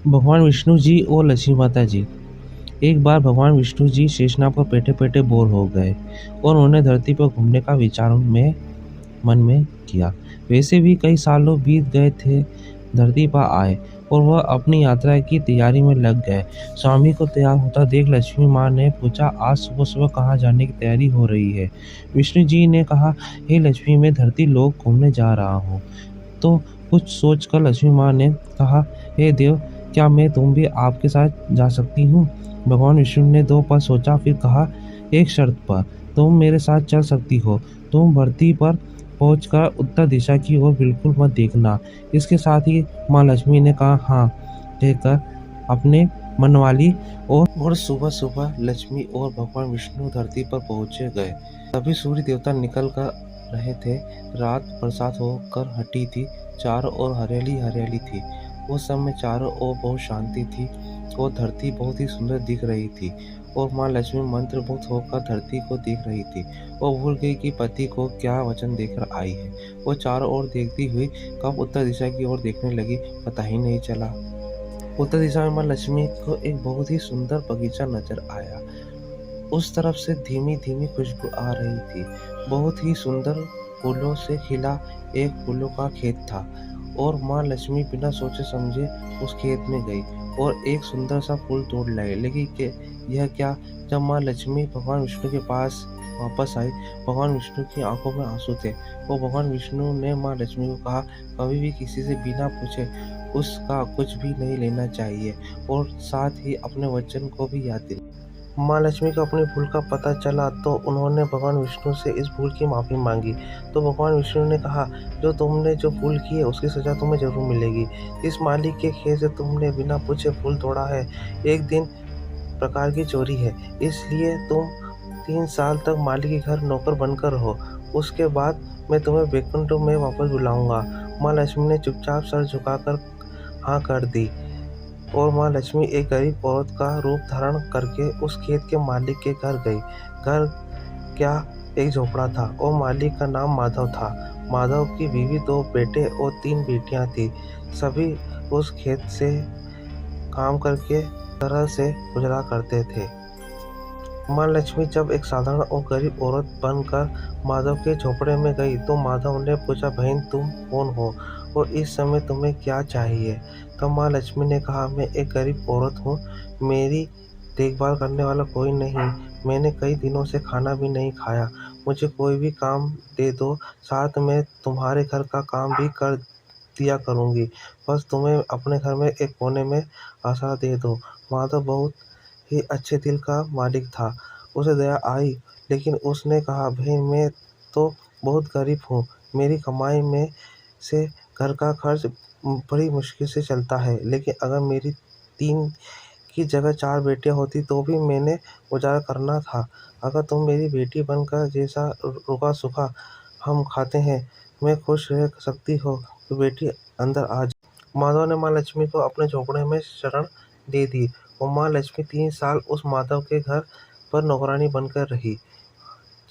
भगवान विष्णु जी और लक्ष्मी माता जी। एक बार भगवान विष्णु जी शेषनाग पर बैठे-बैठे बोर हो गए और उन्होंने धरती पर घूमने का विचार मन में किया। वैसे भी कई सालों बीत गए थे, धरती पर आए और वह अपनी यात्रा की तैयारी में लग गए। स्वामी को तैयार होता देख लक्ष्मी माँ ने पूछा, आज सुबह-सुबह कहाँ जाने की तैयारी हो रही है? विष्णु जी ने कहा, हे लक्ष्मी, मैं धरती लोक घूमने जा रहा हूँ। तो कुछ सोचकर लक्ष्मी माँ ने कहा, हे देव, क्या मैं तुम भी आपके साथ जा सकती हूँ? भगवान विष्णु ने 2 पल सोचा, फिर कहा, एक शर्त पर, तुम मेरे साथ चल सकती हो। तुम धरती पर पहुंचकर उत्तर दिशा की ओर बिल्कुल मत देखना। इसके साथ ही माँ लक्ष्मी ने कहा, हाँ कहकर अपने मनवाली और सुबह-सुबह लक्ष्मी और भगवान विष्णु धरती पर पहुँचे गए। तभी सूर्य देवता निकल कर रहे थे। रात बरसात होकर हटी थी, चारों ओर हरियाली-हरियाली थी। उस समय चारों ओर बहुत शांति थी और धरती बहुत ही सुंदर दिख रही थी और माँ लक्ष्मी मंत्रमुग्ध होकर धरती को देख रही थी और भूल गई कि पति को क्या वचन देकर आई है। वो चारों ओर देखती हुई कब उत्तर दिशा की ओर देखने लगी, पता ही नहीं चला। उत्तर दिशा में माँ लक्ष्मी को एक बहुत ही सुंदर बगीचा नजर आया। उस तरफ से धीमी-धीमी खुशबू आ रही थी। बहुत ही सुंदर फूलों से खिला एक फूलों का खेत था और माँ लक्ष्मी बिना सोचे समझे उस खेत में गई और एक सुंदर सा फूल तोड़ लाई। लेकिन यह क्या? जब माँ लक्ष्मी भगवान विष्णु के पास वापस आई, भगवान विष्णु की आंखों में आंसू थे और भगवान विष्णु ने माँ लक्ष्मी को कहा, कभी भी किसी से बिना पूछे उसका कुछ भी नहीं लेना चाहिए और साथ ही अपने वचन को भी याद दिलाया। माँ लक्ष्मी को अपनी भूल का पता चला तो उन्होंने भगवान विष्णु से इस भूल की माफ़ी मांगी। तो भगवान विष्णु ने कहा, तुमने जो भूल की है उसकी सज़ा तुम्हें ज़रूर मिलेगी। इस माली के खेत से तुमने बिना पूछे फूल तोड़ा है, एक दिन प्रकार की चोरी है। इसलिए तुम 3 साल तक माली के घर नौकर बनकर रहो। उसके बाद मैं तुम्हें वैकुंठ में वापस बुलाऊंगा। माँ लक्ष्मी ने चुपचाप सर झुकाकर हाँ कर दी और माँ लक्ष्मी एक गरीब औरत का रूप धारण करके उस खेत के मालिक के घर गई। घर क्या, एक झोपड़ा था और मालिक का नाम माधव था। माधव की बीवी, 2 बेटे और 3 बेटियां थी। सभी उस खेत से काम करके तरह से गुजरा करते थे। माँ लक्ष्मी जब एक साधारण और गरीब औरत बनकर माधव के झोपड़े में गई तो माधव ने पूछा, बहन तुम कौन हो और इस समय तुम्हें क्या चाहिए? तब माँ लक्ष्मी ने कहा, मैं एक गरीब औरत हूँ, मेरी देखभाल करने वाला कोई नहीं, मैंने कई दिनों से खाना भी नहीं खाया, मुझे कोई भी काम दे दो, साथ में तुम्हारे घर का काम भी कर दिया करूँगी, बस तुम्हें अपने घर में एक कोने में आसरा दे दो। माधव बहुत ही अच्छे दिल का मालिक था। उसे दया आई, लेकिन उसने कहा, बहन मैं तो बहुत गरीब हूँ, मेरी कमाई में से घर का खर्च बड़ी मुश्किल से चलता है, लेकिन अगर मेरी 3 की जगह 4 बेटियां होती तो भी मैंने गुजारा करना था। अगर तुम मेरी बेटी बनकर जैसा रूखा सूखा हम खाते हैं मैं खुश रह सकती हो तो बेटी अंदर आ जाओ। माधव ने माँ लक्ष्मी को अपने झोंपड़े में शरण दे दी और माँ लक्ष्मी 3 साल उस माधव के घर पर नौकरानी बनकर रही।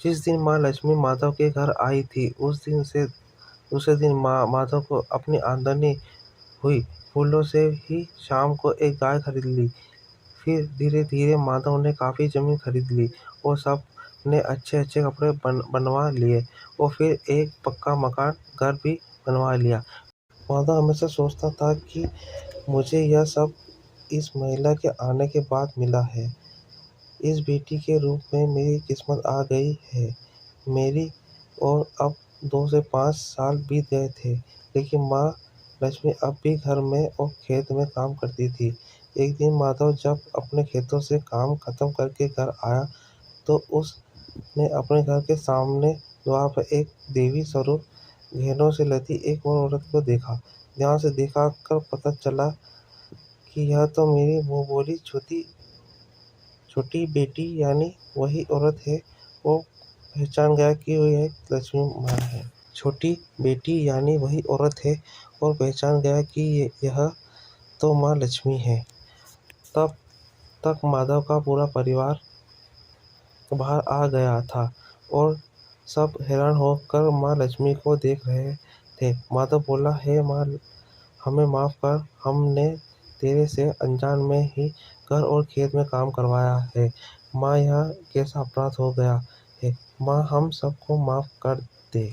जिस दिन माँ लक्ष्मी माधव के घर आई थी उस दिन से दूसरे दिन माधव को अपनी आमदनी हुई। फूलों से ही शाम को एक गाय खरीद ली। फिर धीरे-धीरे माधव ने काफ़ी ज़मीन खरीद ली और सब ने अच्छे-अच्छे कपड़े बनवा लिए और फिर एक पक्का मकान घर भी बनवा लिया। माधव हमेशा सोचता था कि मुझे यह सब इस महिला के आने के बाद मिला है। इस बेटी के रूप में मेरी किस्मत आ गई है मेरी। और अब 2 से 5 साल बीत गए थे, लेकिन माँ लक्ष्मी अब भी घर में और खेत में काम करती थी। एक दिन माधव जब अपने खेतों से काम खत्म करके घर आया तो उसने अपने घर के सामने द्वार पर एक देवी स्वरूप गहनों से लदी एक और औरत को देखा। ध्यान से देखा कर पता चला कि यह तो मेरी मुँह बोली छोटी बेटी यानी वही औरत है। वो पहचान गया कि यह लक्ष्मी माँ है। छोटी बेटी यानी वही औरत है और पहचान गया कि यह तो माँ लक्ष्मी है। तब तक माधव का पूरा परिवार बाहर आ गया था और सब हैरान होकर माँ लक्ष्मी को देख रहे थे। माधव बोला, हे माँ, हमें माफ़ कर, हमने तेरे से अनजान में ही घर और खेत में काम करवाया है। माँ, यह कैसा अपराध हो गया है। माँ, हम सबको माफ कर दे।